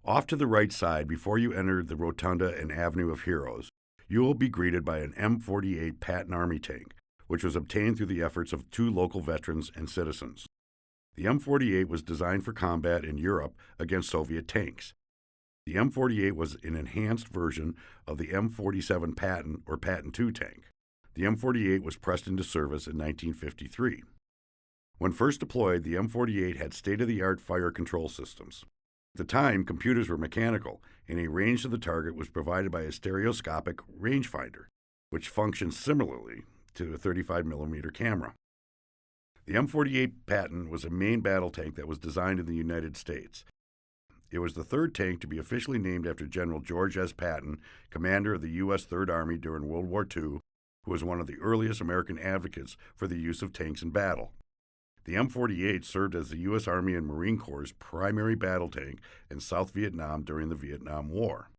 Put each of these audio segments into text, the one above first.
Off to the right side, before you enter the Rotunda and Avenue of Heroes, you will be greeted by an M48 Patton Army tank, which was obtained through the efforts of 2 local veterans and citizens. The M48 was designed for combat in Europe against Soviet tanks. The M48 was an enhanced version of the M47 Patton or Patton II tank. The M48 was pressed into service in 1953. When first deployed, the M48 had state-of-the-art fire control systems. At the time, computers were mechanical, and a range to the target was provided by a stereoscopic rangefinder, which functions similarly to a 35mm camera. The M48 Patton was a main battle tank that was designed in the United States. It was the third tank to be officially named after General George S. Patton, commander of the U.S. Third Army during World War II, who was one of the earliest American advocates for the use of tanks in battle. The M48 served as the U.S. Army and Marine Corps' primary battle tank in South Vietnam during the Vietnam War.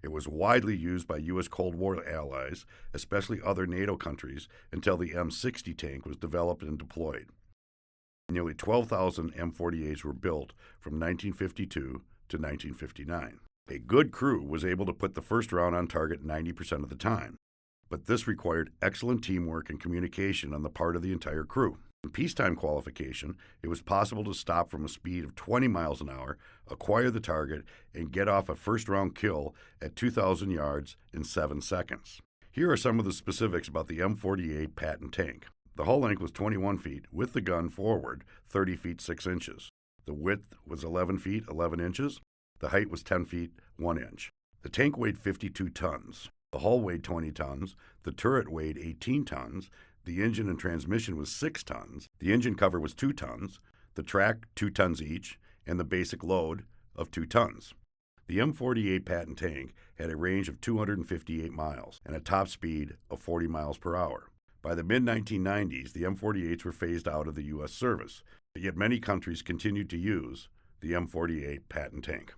It was widely used by U.S. Cold War allies, especially other NATO countries, until the M60 tank was developed and deployed. Nearly 12,000 M48s were built from 1952 to 1959. A good crew was able to put the first round on target 90% of the time, but this required excellent teamwork and communication on the part of the entire crew. In peacetime qualification, it was possible to stop from a speed of 20 miles an hour, acquire the target, and get off a first-round kill at 2,000 yards in 7 seconds. Here are some of the specifics about the M48 Patton tank. The hull length was 21 feet, with the gun forward 30 feet 6 inches. The width was 11 feet 11 inches. The height was 10 feet 1 inch. The tank weighed 52 tons. The hull weighed 20 tons. The turret weighed 18 tons. The engine and transmission was 6 tons. The engine cover was 2 tons. The track 2 tons each, and the basic load of 2 tons. The M48 Patton tank had a range of 258 miles and a top speed of 40 miles per hour. By the mid-1990s, the M48s were phased out of the U.S. service, yet many countries continued to use the M48 Patton tank.